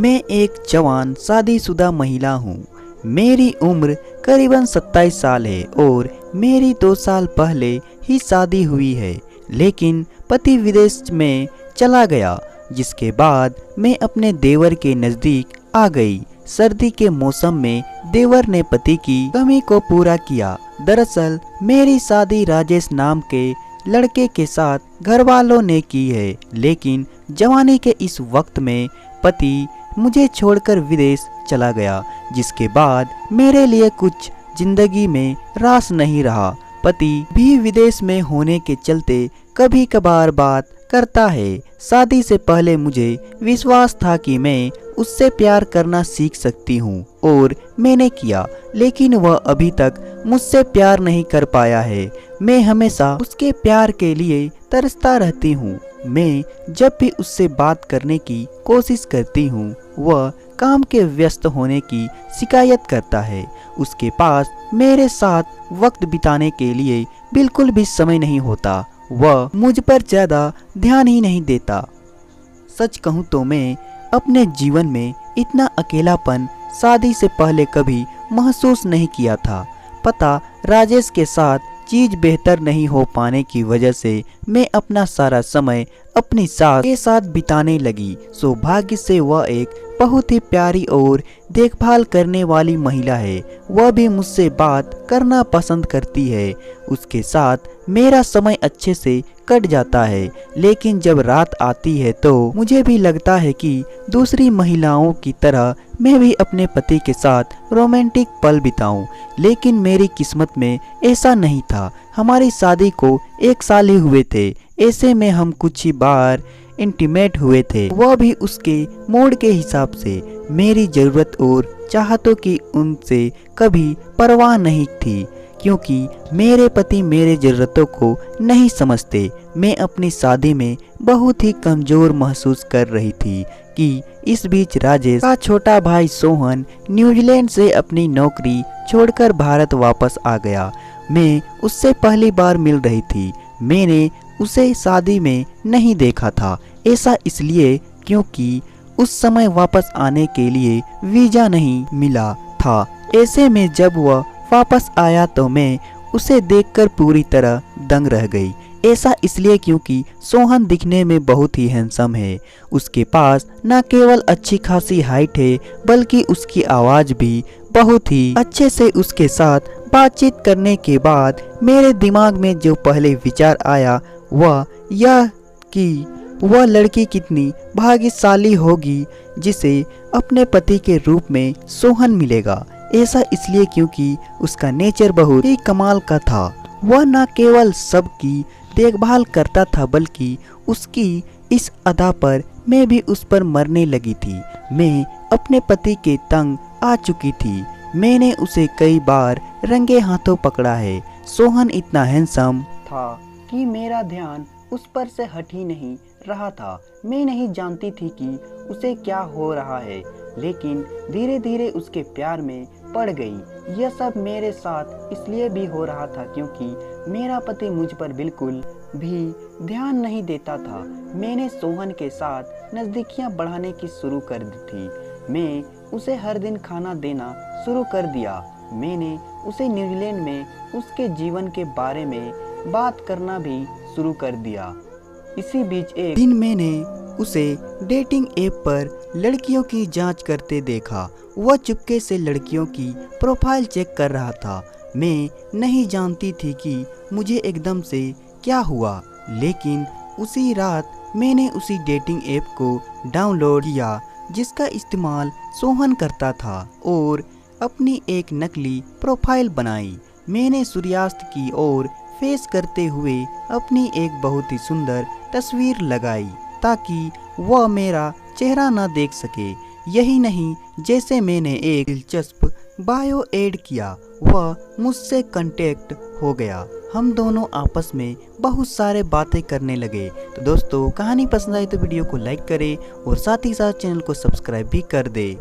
मैं एक जवान शादीशुदा महिला हूँ। मेरी उम्र करीबन 27 साल है और मेरी 2 साल पहले ही शादी हुई है, लेकिन पति विदेश में चला गया, जिसके बाद मैं अपने देवर के नज़दीक आ गई। सर्दी के मौसम में देवर ने पति की कमी को पूरा किया। दरअसल मेरी शादी राजेश नाम के लड़के के साथ घर वालों ने की है, लेकिन जवानी के इस वक्त में पति मुझे छोड़कर विदेश चला गया, जिसके बाद मेरे लिए कुछ जिंदगी में रास नहीं रहा। पति भी विदेश में होने के चलते कभी कभार बात करता है। शादी से पहले मुझे विश्वास था कि मैं उससे प्यार करना सीख सकती हूँ और मैंने किया, लेकिन वह अभी तक मुझसे प्यार नहीं कर पाया है। मैं हमेशा उसके प्यार के लिए तरसता रहती हूँ। मैं जब भी उससे बात करने की कोशिश करती हूँ, वह काम के व्यस्त होने की शिकायत करता है। उसके पास मेरे साथ वक्त बिताने के लिए बिल्कुल भी समय नहीं होता। वह मुझ पर ज़्यादा ध्यान ही नहीं देता। सच कहूँ तो मैं अपने जीवन में इतना अकेलापन शादी से पहले कभी महसूस नहीं किया था। पता राजेश के साथ चीज बेहतर नहीं हो पाने की वजह से मैं अपना सारा समय अपनी सास के साथ बिताने लगी। सौभाग्य से वह एक बहुत ही प्यारी और देखभाल करने वाली महिला है। वह भी मुझसे बात करना पसंद करती है। उसके साथ मेरा समय अच्छे से कट जाता है, लेकिन जब रात आती है तो मुझे भी लगता है कि दूसरी महिलाओं की तरह मैं भी अपने पति के साथ रोमांटिक पल बिताऊं, लेकिन मेरी किस्मत में ऐसा नहीं था। हमारी शादी को 1 साल ही हुए थे। ऐसे में हम कुछ ही बार इंटीमेट हुए थे, वह भी उसके मूड के हिसाब से। मेरी ज़रूरत और चाहतों की उनसे कभी परवाह नहीं थी, क्योंकि मेरे पति मेरे ज़रूरतों को नहीं समझते। मैं अपनी शादी में बहुत ही कमज़ोर महसूस कर रही थी कि इस बीच राजेश का छोटा भाई सोहन न्यूजीलैंड से अपनी नौकरी छोड़कर भारत वापस आ गया। मैं उससे पहली बार मिल रही थी। मैंने उसे शादी में नहीं देखा था। ऐसा इसलिए क्योंकि उस समय वापस आने के लिए वीज़ा नहीं मिला था। ऐसे में जब वह वापस आया तो मैं उसे देखकर पूरी तरह दंग रह गई। ऐसा इसलिए क्योंकि सोहन दिखने में बहुत ही हैंडसम है। उसके पास न केवल अच्छी खासी हाइट है, बल्कि उसकी आवाज़ भी बहुत ही अच्छे से। उसके साथ बातचीत करने के बाद मेरे दिमाग में जो पहले विचार आया वह यह कि वह लड़की कितनी भाग्यशाली होगी जिसे अपने पति के रूप में सोहन मिलेगा। ऐसा इसलिए क्योंकि उसका नेचर बहुत ही कमाल का था। वह न केवल सबकी देखभाल करता था, बल्कि उसकी इस अदा पर मैं भी उस पर मरने लगी थी। मैं अपने पति के तंग आ चुकी थी। मैंने उसे कई बार रंगे हाथों पकड़ा है। सोहन इतना हैंडसम था कि मेरा ध्यान उस पर से हट ही नहीं रहा था। मैं नहीं जानती थी कि उसे क्या हो रहा है, लेकिन धीरे धीरे उसके प्यार में पड़ गई। यह सब मेरे साथ इसलिए भी हो रहा था क्योंकि मेरा पति मुझ पर बिल्कुल भी ध्यान नहीं देता था। मैंने सोहन के साथ नज़दीकियां बढ़ाने की शुरू कर दी थी। मैं उसे हर दिन खाना देना शुरू कर दिया। मैंने उसे न्यूजीलैंड में उसके जीवन के बारे में बात करना भी शुरू कर दिया। इसी बीच एक दिन मैंने उसे डेटिंग ऐप पर लड़कियों की जांच करते देखा। वह चुपके से लड़कियों की प्रोफाइल चेक कर रहा था। मैं नहीं जानती थी कि मुझे एकदम से क्या हुआ, लेकिन उसी रात मैंने उसी डेटिंग ऐप को डाउनलोड किया जिसका इस्तेमाल सोहन करता था और अपनी एक नकली प्रोफाइल बनाई। मैंने सूर्यास्त की ओर फेस करते हुए अपनी एक बहुत ही सुंदर तस्वीर लगाई ताकि वह मेरा चेहरा न देख सके। यही नहीं, जैसे मैंने एक दिलचस्प बायो ऐड किया, वह मुझसे कांटेक्ट हो गया। हम दोनों आपस में बहुत सारे बातें करने लगे। तो दोस्तों, कहानी पसंद आई तो वीडियो को लाइक करें और साथ ही साथ चैनल को सब्सक्राइब भी कर दे।